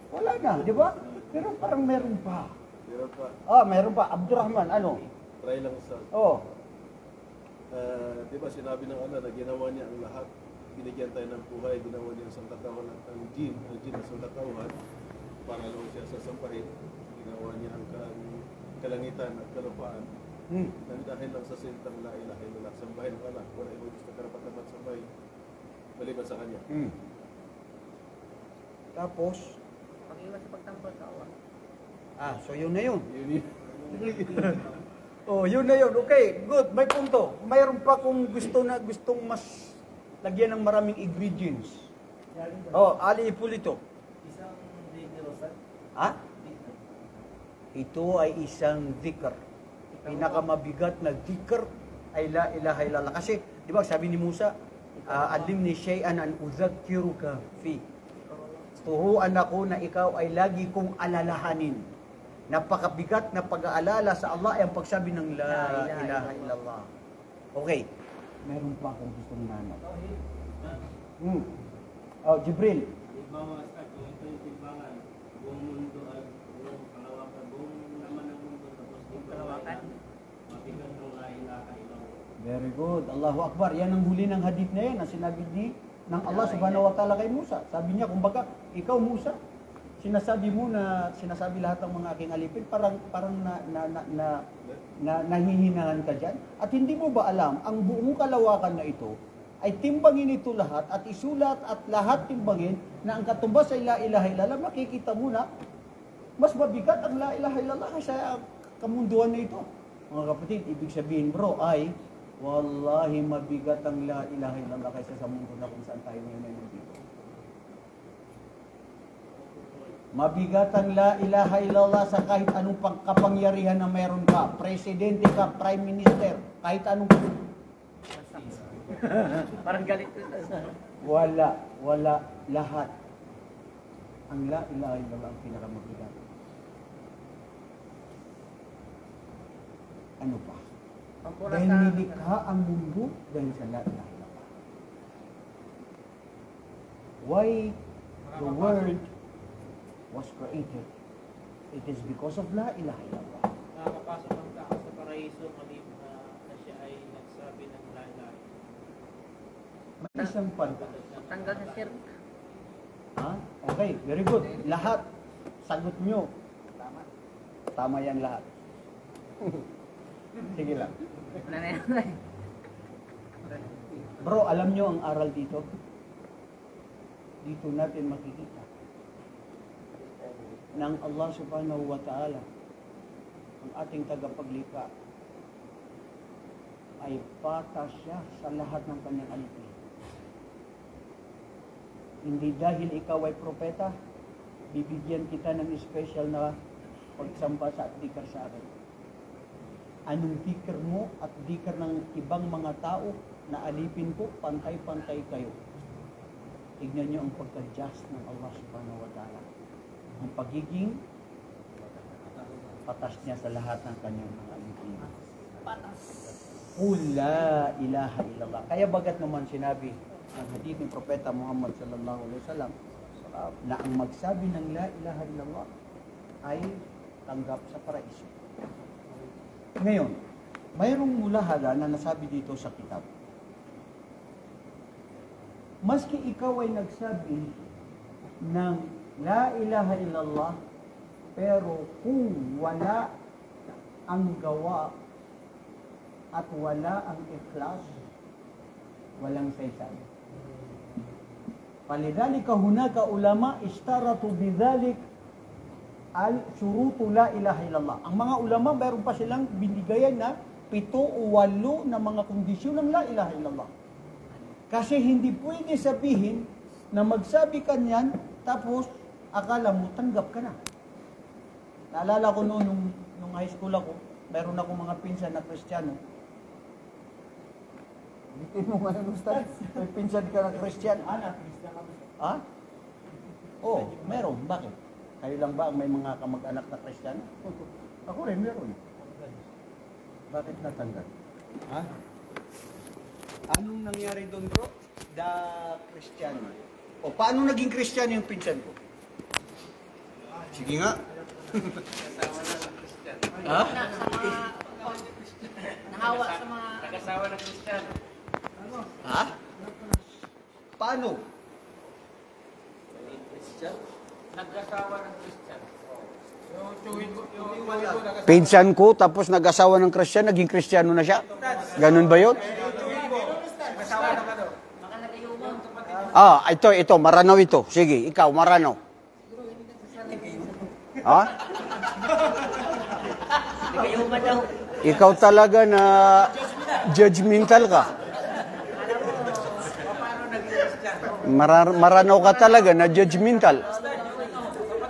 Speaker 2: Wala na, di ba? Pero parang meron pa.
Speaker 6: Meron pa.
Speaker 2: Mayroon pa. Abdurrahman, ano?
Speaker 6: Try lang sa...
Speaker 2: Oh.
Speaker 6: Di ba sinabi ng Allah na ginawa niya ang lahat, binigyan tayo ng buhay, ginawa niya ang sangkatauhan at ang jin na sangkatauhan para lang siya sasampahin. Ginawa niya ang kalangitan at kalupaan. Nang dahil lang sa sintang la ilaha illallah, sambahin ang Allah, wala ibang gusto karapat-dapat sambahin maliban sa kanya.
Speaker 2: Tapos,
Speaker 4: Pag-iwas sa pagtambal sa awa.
Speaker 2: so yun na yun.
Speaker 6: Yun.
Speaker 2: Yun na yun. Okay, good. May punto. Mayroon pa kung gustong mas lagyan ng maraming ingredients. Ali Ipulito.
Speaker 3: Isang dinero,
Speaker 2: Ito ay isang dhikr. Pinakamabigat na dhikr ay la ilaha illallah. Kasi, di ba, sabi ni Musa, alimni shay'an an udhakkiruka fi. Turuan ako na ikaw ay lagi kong alalahanin. Napakabigat na pag-aalala sa Allah ay ang pagsabi ng la ilaha illallah. Okay. Meron pa akong gustong nanay. Jibril.
Speaker 5: Halimbawa, kung ito yung timbangan, buong mundo ay buong kalawakan, buong naman ng mundo, tapos yung kalawakan, mabigat ng la ilaha illallah.
Speaker 2: Very good. Allahu Akbar. Yan ang huli ng hadith na yan na sinabi ng Allah subhanahu wa ta'ala kay Musa. Sabi niya, kumbaga, ikaw Musa, sinasabi lahat ng mga aking alipin, parang nahihinahan ka dyan. At hindi mo ba alam, ang buong kalawakan na ito, ay timbangin ito lahat at isulat at lahat timbangin na ang katumbas ay la ilaha illallah, makikita mo na mas mabigat ang la ilaha illallah kaysa kamunduan na ito. Mga kapatid, ibig sabihin bro ay wallahi mabigat ang la ilaha illallah kaysa sa mundo na kung saan tayo ngayon ay nandito. Mabigat ang la ilaha illallah sa kahit anong kapangyarihan na meron ka. Presidente ka, prime minister, kahit anong...
Speaker 4: Parang galit ko.
Speaker 2: Wala, lahat. Ang la ilaha illallah ang pinakamabigat. Ano pa? Dahil nilikha ang mundo dahil sa la ilaha illallah. Why the world was created? It is because of la ilaha illallah.
Speaker 3: Nakakapasok ang tao sa paraiso na siya ay nagsabi ng la ilaha illallah.
Speaker 2: May isang panta.
Speaker 4: Tanggal na sir.
Speaker 2: Okay, very good. Lahat, sagot nyo. Tama yan lahat. Sige lang. Bro, alam nyo ang aral dito? Dito natin makikita ng Allah subhanahu wa ta'ala, ang ating tagapaglikha, ay patas siya sa lahat ng kanyang alipin. Hindi dahil ikaw ay propeta, bibigyan kita ng special na pagsamba sa at dikar sa akin. Anong dikar mo at dikar ng ibang mga tao na alipin ko, pantay-pantay kayo. Tignan niyo ang pagka-just ng Allah subhanahu wa ta'ala. Ang pagiging patas niya sa lahat ng kanyang mga alipin.
Speaker 4: Patas.
Speaker 2: Qul la ilaha illallah. Kaya bagat naman sinabi ang hadith ng Propeta Muhammad sallallahu alaihi wasallam na ang magsabi ng la ilaha illallah ay tanggap sa paraiso. Ngayon, mayroong mulahala na nasabi dito sa kitab. Maski ikaw ay nagsabi ng la ilaha illallah, pero kung wala ang gawa at wala ang ikhlas, walang saysay. Palidhalika hunaka ulama ishtaratu bidhalik al-shurutu la ilaha illallah. Ang mga ulama, mayroon pa silang binigayan na 7 o 8 na mga kondisyon ng la ilaha illallah. Kasi hindi pwede sabihin na magsabi ka niyan, tapos akala mo tanggap ka na. Naalala ko noon, nung high school ako, mayroon ako mga pinsan na Kristiyano. Bitin mo nga ng ustad. May pinsan ka na Kristiyano. Ha? Oo, meron. Bakit? Kayo lang ba ang may mga kamag-anak na Kristiyano? Ako rin, meron. Bakit natanggal? Ha? Anong nangyari doon, bro? Kristiyano. O, paano naging Kristiyano yung pinsan ko? Sige nga.
Speaker 4: Na, sa mga nahawa sa mga
Speaker 3: Nag-asawa ng Christian.
Speaker 2: Ha? Paano?
Speaker 3: Nag-asawa ng Christian.
Speaker 2: Pinsan ko, tapos nag-asawa ng Christian, naging Kristiyano na siya. Ganun ba yun? Ito, Maranaw ito. Sige, ikaw, Maranaw. Ha?
Speaker 4: nagayuman daw.
Speaker 2: Ikaw talaga na judgmental ka. Maranaw ka talaga na judgmental.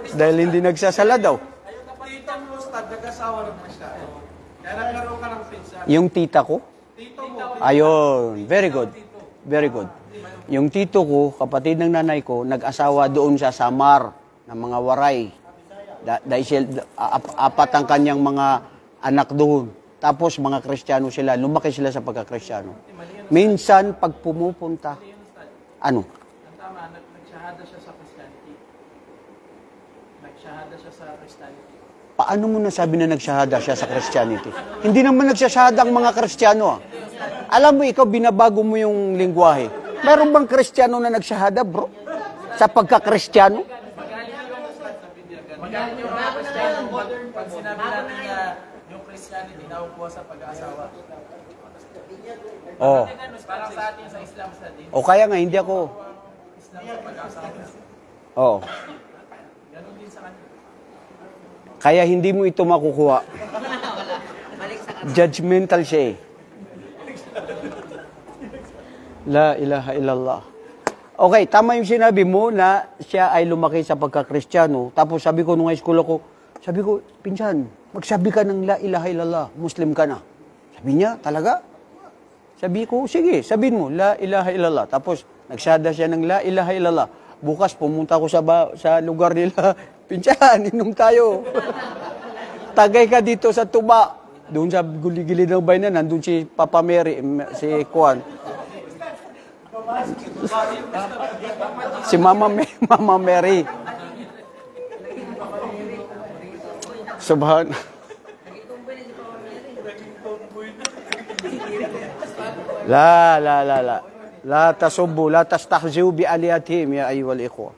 Speaker 2: Dahil hindi nagsasala daw.
Speaker 3: Tita mo, Ustad, nag-asawa ng Christian. Kaya nagkaroon ka ng pinsan.
Speaker 2: Yung tita ko?
Speaker 3: Tito mo.
Speaker 2: Ayun, very good. Very good. Yung tito ko, kapatid ng nanay ko, nag-asawa doon sa Samar ng mga waray. Dahil apat ang kanyang mga anak doon. Tapos mga Kristiyano sila, lumaki sila sa pagka-Kristiyano. Minsan, pag pumupunta, ano?
Speaker 3: Ang tama, nagsyahada siya sa Christianity. Nagsyahada siya sa Christianity.
Speaker 2: Paano mo nasabi na nagsyahada siya sa Christianity? Hindi naman nagsyahada ang mga Kristiyano. Ah. Alam mo, ikaw, binabago mo yung lingwahe. Meron bang Kristiyano na nagsyahada, bro? Sa pagka-Kristiyano?
Speaker 3: Magaling yung mga Christian, pag sinabi natin na yung Christianity nakukuha sa pag-aasawa.
Speaker 2: Oh.
Speaker 3: Parang sa atin sa Islam sa din.
Speaker 2: O kaya nga, hindi ako.
Speaker 3: Islam sa pag-aasawa.
Speaker 2: Oh.
Speaker 3: Ganon din sa kanila.
Speaker 2: Kaya hindi mo ito makukuha. Judgmental siya eh. La ilaha illallah. Okay, tama yung sinabi mo na siya ay lumaki sa pagka-Kristiyano. Tapos sabi ko nung high school ako, sabi ko, pinsan, magsabi ka ng la ilaha illallah, Muslim ka na. Sabi niya, talaga? Sabi ko, sige, sabihin mo, la ilaha illallah. Tapos nagsada siya ng la ilaha illallah. Bukas pumunta ko sa lugar nila, pinsan, inom tayo. Tagay ka dito sa tuba. Doon sa gilid ng bayan, nandun si Papa Mary, si Kuan. Si Mama Mary. Subhan. La. La tasubbu, la tastahzi'u bi aliyatihim ya ayyuhal ikhwa.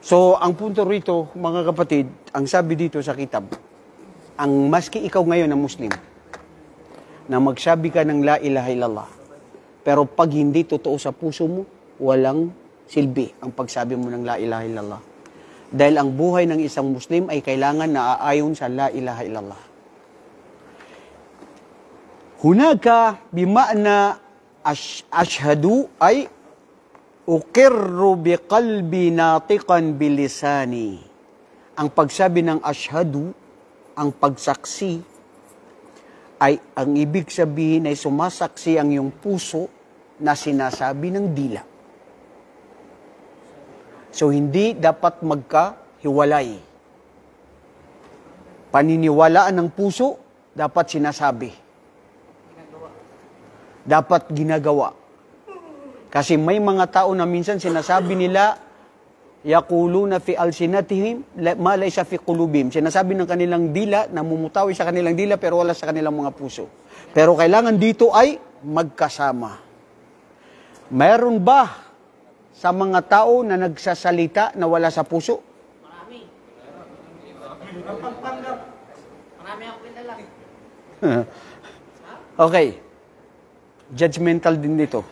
Speaker 2: So, ang punto rito, mga kapatid, ang sabi dito sa kitab, ang maski ikaw ngayon na Muslim, na magsabi ka ng la ilaha illallah, pero pag hindi totoo sa puso mo, walang silbi ang pagsabi mo ng la ilaha illallah. Dahil ang buhay ng isang Muslim ay kailangan na aayon sa la ilaha illallah. Hunaka bima'na ashhadu ay uqirru biqalbi natiqan bilisani. Ang pagsabi ng ashhadu, ang pagsaksi, ay ang ibig sabihin ay sumasaksi ang iyong puso na sinasabi ng dila. So, hindi dapat magkahiwalay. Paniniwalaan ng puso, dapat sinasabi. Dapat ginagawa. Kasi may mga tao na minsan sinasabi nila, yaquluna fi alsinatihim ma laysa fi qulubihim. Sinasabi ng kanilang dila, namumutawi sa kanilang dila pero wala sa kanilang mga puso. Pero kailangan dito ay magkasama. Mayroon ba sa mga tao na nagsasalita na wala sa puso?
Speaker 4: Marami. Marami ako kilala.
Speaker 2: Okay. Judgmental din dito.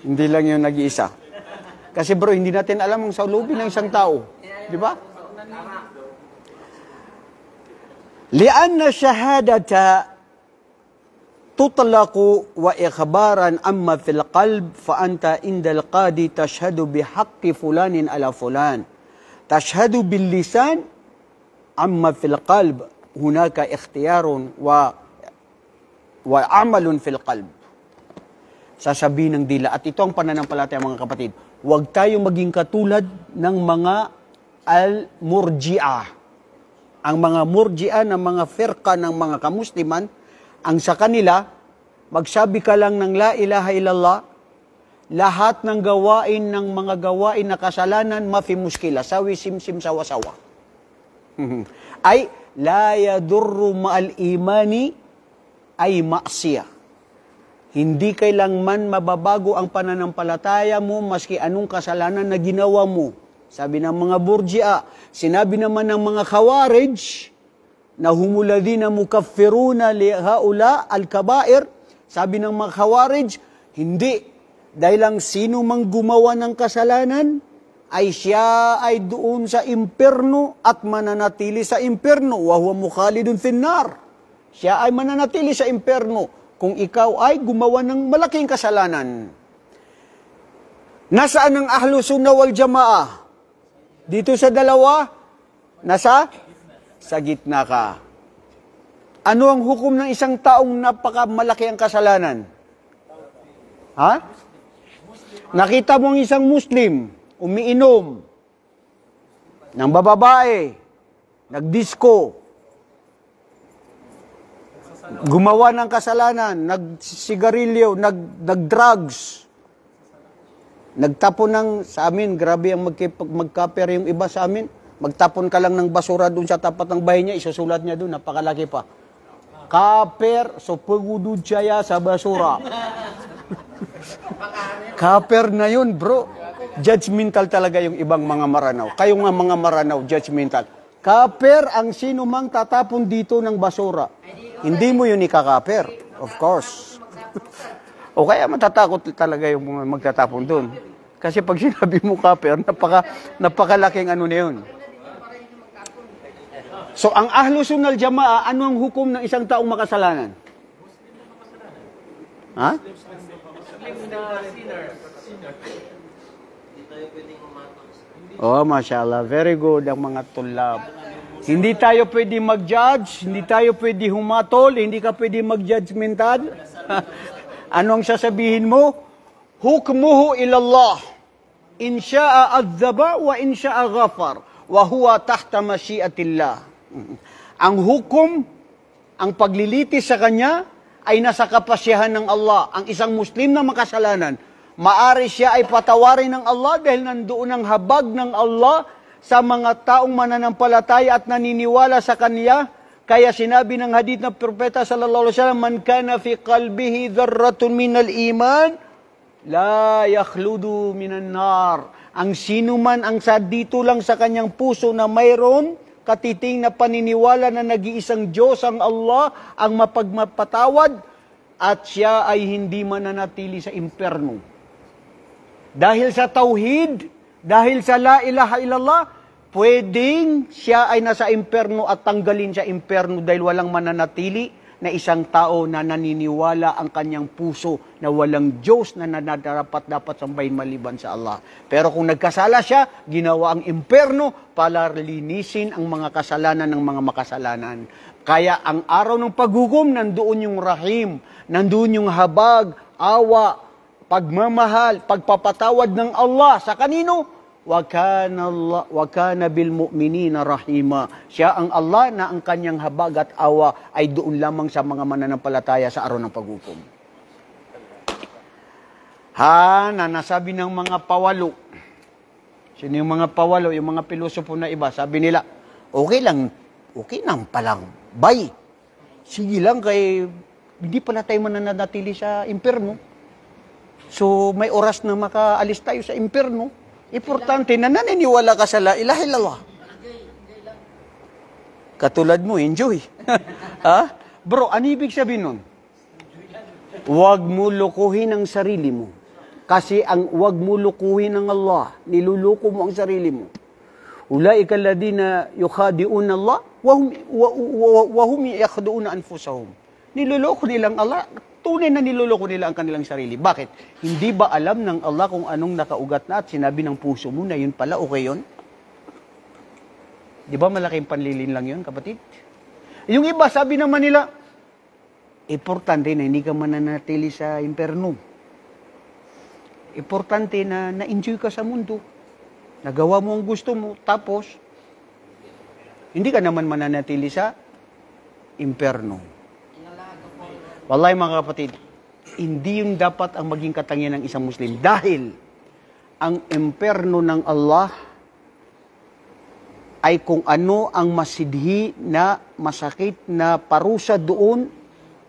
Speaker 2: Hindi lang yung nag-iisa. Kasi bro, hindi natin alam ang saulubin ng isang tao. Di ba? Lianna shahadata tutlaqu wa ikhbaran amma fil qalb fa anta indal qadi tashhadu bihaqqi fulanin ala fulan. Tashhadu bil lisan amma fil qalb hunaka ikhtiyarun wa amalun fil qalb. Sasabihin ng dila. At ito ang pananampalataya mga kapatid. Huwag tayo maging katulad ng mga al-murji'ah. Ang mga murji'ah na mga firqa ng mga kamusliman, ang sa kanila, magsabi ka lang ng la ilaha illallah, lahat ng gawain ng mga gawain na kasalanan, mafi muskila, sawi simsim sawa-sawa. Ay, la yadurru ma'al imani ay ma'siyah. Hindi kailanman mababago ang pananampalataya mo maski anong kasalanan na ginawa mo. Sabi ng mga Burji'a, sinabi naman ng mga Khawarij, na humuladina mukaffiruna li haula al-kabair, sabi ng mga Khawarij, hindi. Dahil lang sino mang gumawa ng kasalanan, ay siya ay doon sa impyerno at mananatili sa impyerno. Wa huwa mukhalidun finnar. Siya ay mananatili sa impyerno kung ikaw ay gumawa ng malaking kasalanan. Nasaan ang Ahlu Sunnah wal Jamaah? Dito sa dalawa, sa gitna ka. Ano ang hukom ng isang taong napakamalaki ang kasalanan? Ha? Nakita mo ang isang Muslim, umiinom, ng bababae, nagdisko, gumawa ng kasalanan, nagsigarilyo, nagdrugs, nagtapon ng, sa amin, grabe ang magkaper yung iba sa amin, magtapon ka lang ng basura doon sa tapat ng bahay niya, isusulat niya doon, napakalaki pa. Kaper, so pagudud siya sa basura. Kaper na yun, bro. Judgmental talaga yung ibang mga maranaw. Kayo nga mga maranaw, judgmental. Kaper ang sino mang tatapon dito ng basura. Hindi mo yun ikakaper, of course. O kaya matatakot talaga yung mga magtatapon doon. Kasi pag sinabi mo kaper, napakalaking ano na yun. So, ang Ahlu Sunnah wal Jamaah, ano ang hukom ng isang taong makasalanan? Ha? Oh, mashallah. Very good ang mga tulab. Hindi tayo pwede mag-judge, hindi tayo pwede humatol, hindi ka pwede mag-judgmental. Ano ang sasabihin mo? Hukmuhu ilallah. In sya'a adzaba wa in sya'a ghafar. Wa huwa tahta masyiatillah. Ang hukom, ang paglilitis sa kanya, ay nasa kapasyahan ng Allah. Ang isang Muslim na makasalanan, maari siya ay patawarin ng Allah dahil nandoon ang habag ng Allah sa mga taong mananampalataya at naniniwala sa Kanya. Kaya sinabi ng hadith ng Propeta sallallahu alaihi wasallam, man kana fi qalbihi dharratun minal iman, la yakhludu minan nar. Ang sino man ang sa dito lang sa kanyang puso na mayroon katiting na paniniwala na nag-iisang Diyos ang Allah, ang mapagmapatawad, at siya ay hindi mananatili sa impyerno. Dahil sa tauhid, dahil sa la ilaha illallah, pwedeng siya ay nasa impyerno at tanggalin sa impyerno dahil walang mananatili na isang tao na naniniwala ang kanyang puso na walang Diyos na dapat sambahin maliban sa Allah. Pero kung nagkasala siya, ginawa ang impyerno para linisin ang mga kasalanan ng mga makasalanan. Kaya ang araw ng paghukom, nandoon yung rahim, nandoon yung habag, awa, pagmamahal, pagpapatawad ng Allah sa kanino? Wa kana bil mu'minina rahima. Siya ang Allah na ang kanyang habag at awa ay doon lamang sa mga mananampalataya sa araw ng paghukom. Na nasabi ng mga pawalo. Sino yung mga pawalo, yung mga pilosopo na iba, sabi nila, okay lang palang, bay. Sige lang kay hindi pala tayo mananatili sa impyerno. So may oras na makaalis tayo sa impyerno. Importante na naniniwala ka sa la ilaha illallah. Katulad mo, enjoy. Ha? Bro, ano ibig sabihin nun? Huwag mo lukuhin ang sarili mo. Kasi ang huwag mo lukuhin ng Allah, niluluko mo ang sarili mo. Ulaika alladhina yukhadi'una Allah wa hum yakhdu'una anfusahum. Niluloko nilang Allah. Tunay na niloloko nila ang kanilang sarili. Bakit? Hindi ba alam ng Allah kung anong nakaugat na at sinabi ng puso mo na yun pala, okay yun? Di ba malaking panlilin lang yun, kapatid? Yung iba, sabi naman nila, importante na hindi ka mananatili sa impyerno. Importante na na-enjoy ka sa mundo. Nagawa mo ang gusto mo, tapos, hindi ka naman mananatili sa impyerno. Wallahi mga kapatid, hindi yung dapat ang maging katangian ng isang Muslim. Dahil ang impyerno ng Allah ay kung ano ang masidhi na masakit na parusa doon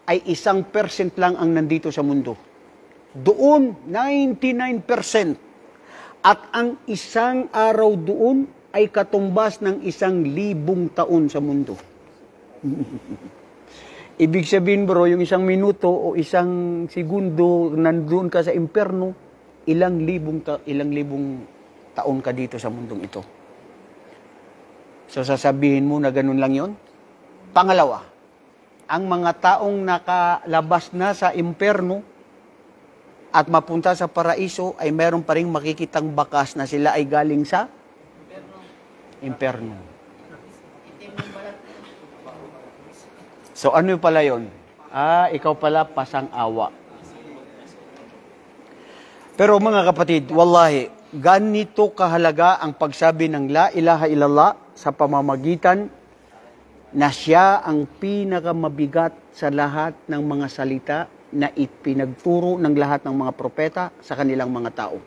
Speaker 2: ay 1% lang ang nandito sa mundo. Doon, 99%. At ang isang araw doon ay katumbas ng 1,000 taon sa mundo. Ibig sabihin bro, yung 1 minuto o 1 segundo nandoon ka sa impyerno, ilang libong taon ka dito sa mundong ito. So sasabihin mo na ganun lang yon? Pangalawa, ang mga taong nakalabas na sa impyerno at mapunta sa paraiso ay meron pa rin makikitang bakas na sila ay galing sa impyerno. So ano pala yon? Ikaw pala pasang-awa. Pero mga kapatid, wallahi, ganito kahalaga ang pagsabi ng la ilaha illallah sa pamamagitan na siya ang pinakamabigat sa lahat ng mga salita na ipinagturo ng lahat ng mga propeta sa kanilang mga tao.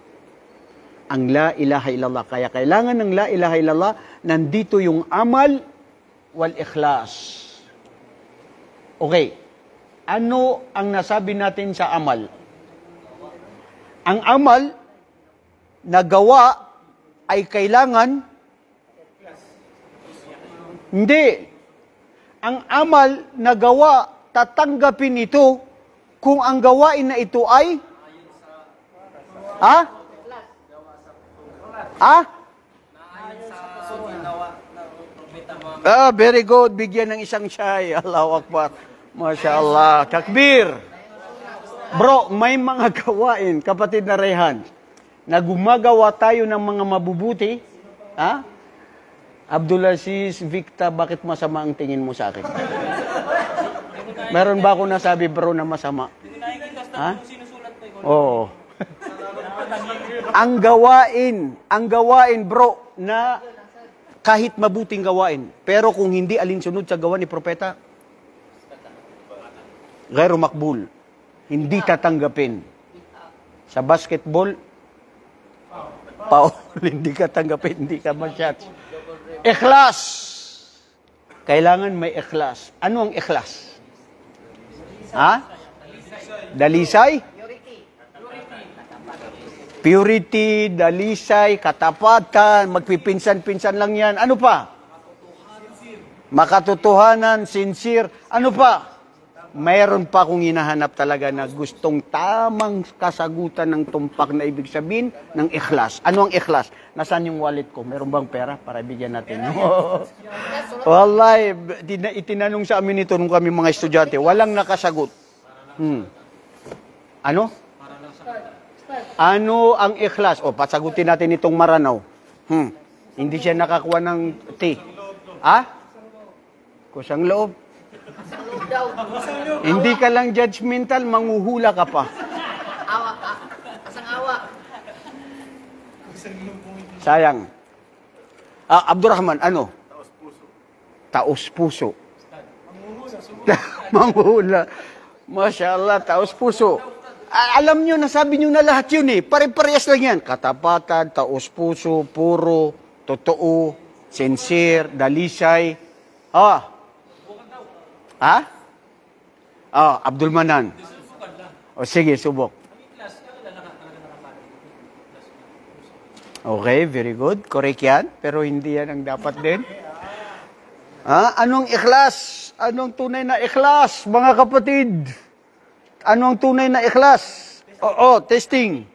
Speaker 2: Ang la ilaha illallah. Kaya kailangan ng la ilaha illallah, nandito yung amal wal ikhlas. Okay, ano ang nasabi natin sa amal? Ang amal na gawa ay kailangan, hindi. Ang amal na gawa, tatanggapin ito kung ang gawain na ito ay, very good. Bigyan ng isang shay. Allahu Akbar. Masya Allah. Takbir. Bro, may mga gawain, kapatid na Rehan, na gumagawa tayo ng mga mabubuti. Abdulaziz, Victa, bakit masama ang tingin mo sa akin? Meron ba ako nasabi, bro, na masama? Oo. Ang gawain, bro, na kahit mabuting gawain, pero kung hindi alinsunod sa gawa ni propeta, ghairu makbul, hindi tatanggapin. Sa basketball, hindi ka tanggapin, hindi ka ma-shots. Ikhlas. Kailangan may ikhlas. Ano ang ikhlas? Dalisay? Purity, dalisay, katapatan, magpipinsan-pinsan lang yan. Ano pa? Makatotohanan, sincere. Ano pa? Mayroon pa kung hinahanap talaga na gustong tamang kasagutan ng tumpak na ibig sabihin ng ikhlas. Ano ang ikhlas? Nasaan yung wallet ko? Meron bang pera para bigyan natin? Wallahi, itinanong sa amin ito nung kami mga estudyante. Walang nakasagot. Ano? Ano ang ikhlas? Pasagutin natin itong Maranaw. Hindi siya nakakuha ng tea. Kusang loob. Hindi ka lang judgmental, manguhula ka pa.
Speaker 4: Kasang-awa.
Speaker 2: Sayang. Abdurrahman, ano? Taos puso. Manguhula. Masya Allah, taos puso. Alam nyo, nasabi nyo na lahat yun eh. Pare-parehas lang yan. Katapatan, taos puso, puro, totoo, sincere, dalisay. Abdul Manan. Sige, subok. Okay, very good. Correct yan. Pero hindi yan ang dapat din. Anong ikhlas? Anong tunay na ikhlas, mga kapatid? Anong tunay na ikhlas? Testing.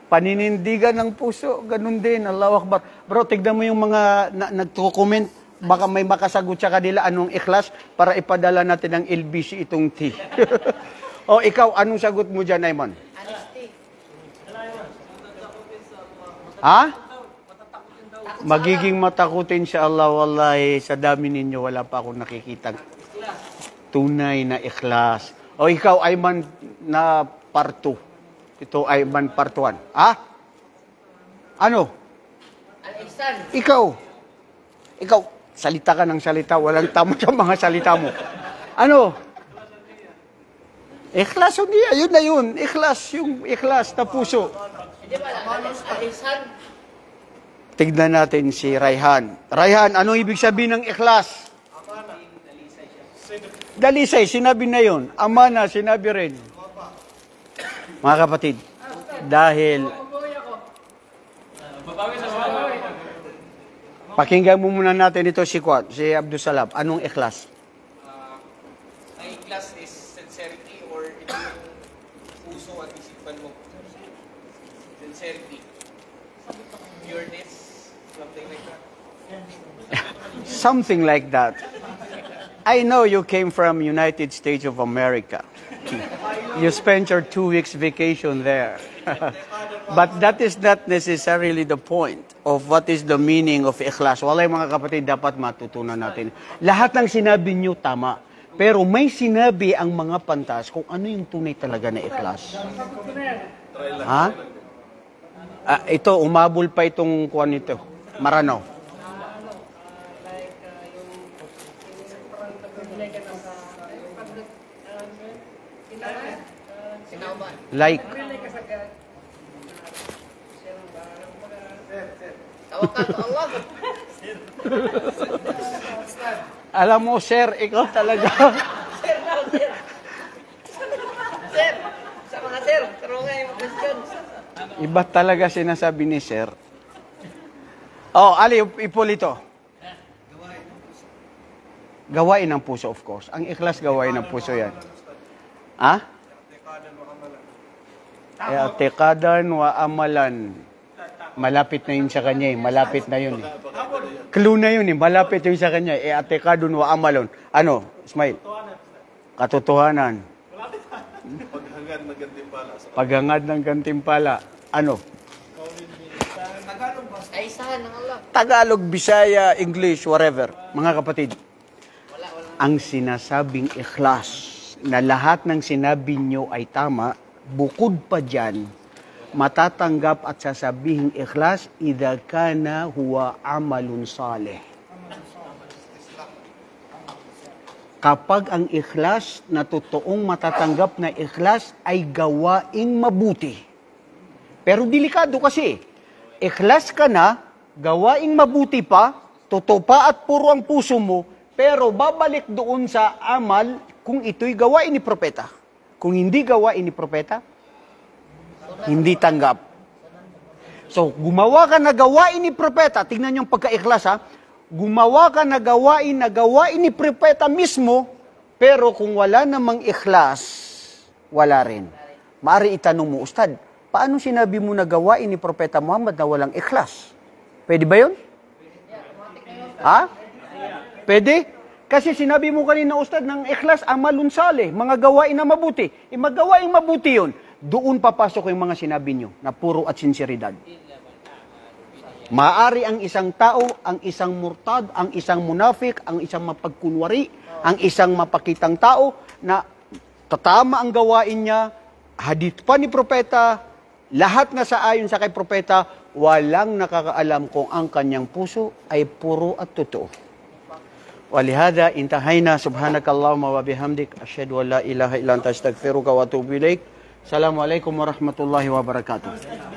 Speaker 2: Paninindigan ng puso. Ganun din. Allahu Akbar. Bro, tignan mo yung mga nagko-comment. Baka may makasagot sa kanila anong ikhlas para ipadala natin ng LBC itong tea. Ikaw, anong sagot mo dyan, Ayman?
Speaker 4: Honesty.
Speaker 2: Magiging matakutin siya Allah. Wallahi, sa dami ninyo, wala pa akong nakikita tunay na ikhlas. Ikaw, Ayman, na part 2. Ito, Ayman, part 1. Ano?
Speaker 4: Al-Ihsan.
Speaker 2: Ikaw, salita ka ng salita, walang tama sa mga salita mo. Ano? Ikhlas, yun na yun. Ikhlas, yung ikhlas na puso.
Speaker 4: Hindi ba, Al-Ihsan?
Speaker 2: tignan natin si Rayhan. Rayhan, anong ibig sabihin ng ikhlas? Dalisay, sinabi na yun. Amana, sinabi rin. Mga kapatid, dahil pakinggan mo muna natin ito si Abdul Salam. Anong ikhlas?
Speaker 7: Ang ikhlas is sincerity or ito yung puso at isipan mo. Sincerity. Pureness. Something like that.
Speaker 2: Something like that. I know you came from United States of America. You spent your 2 weeks vacation there. But that is not necessarily the point of what is the meaning of ikhlas. Walay mga kapatid, dapat matutunan natin. Lahat ng sinabi niyo tama. Pero may sinabi ang mga pantas kung ano yung tunay talaga na ikhlas. Ha? Ito, umabol pa itong kuwan nito. Maranaw. Like.
Speaker 4: Tawakal sa Allah.
Speaker 2: Alam mo, sir, ikaw talaga.
Speaker 4: Sir, sa mga sir, karungan yung question.
Speaker 2: Iba talaga sinasabi ni sir. Oh, Ali, Ipolito. Gawain ng puso, of course. Ang ikhlas, gawain ng puso yan. Ha? I'tiqadan wa amalan. Malapit na yun sa kanya eh. Malapit na yun eh. Clue na yun eh. Malapit yun sa kanya eh. I'tiqadun wa amalon. Ano, Ismail? Katotohanan.
Speaker 6: Paghangad ng gantimpala.
Speaker 2: Paghangad ng gantimpala. Ano?
Speaker 4: Kaisahan ng Allah.
Speaker 2: Tagalog, Bisaya, English, whatever. Mga kapatid, ang sinasabing ikhlas na lahat ng sinabi nyo ay tama, bukod pa dyan, matatanggap at sasabihing ikhlas, idha kana huwa amalun saleh. Kapag ang ikhlas na totoong matatanggap na ikhlas ay gawaing mabuti. Pero delikado kasi, ikhlas ka na, gawaing mabuti pa, totoo pa at puro ang puso mo, pero babalik doon sa amal kung ito'y gawain ni propeta. Kung hindi gawain ni propeta, hindi tanggap. So, gumawa ka na gawain ni propeta, tingnan yung pagka-ikhlas ha, gumawa ka na gawain ni propeta mismo, pero kung wala namang ikhlas, wala rin. Maari itanong mo, Ustad, paano sinabi mo na gawain ni propeta Muhammad na walang ikhlas? Pwede ba yun? Ha? Pwede? Kasi sinabi mo kanina, Ustad, ng ikhlas, amalun saleh, mga gawain na mabuti. Magawain mabuti yun. Doon papasok yung mga sinabi nyo na puro at sinseridad. Maari ang isang tao, ang isang murtad, ang isang munafik, ang isang mapagkunwari, ang isang mapakitang tao na tatama ang gawain niya, hadith pa ni propeta, lahat na sa ayon sa kay propeta, walang nakakaalam kung ang kanyang puso ay puro at totoo. Walihada intahayna subhanakallahumma wa bihamdik asyhadu an la ilaha illa anta astaghfiruka wa atubu ilaik. Assalamualaikum warahmatullahi wabarakatuh.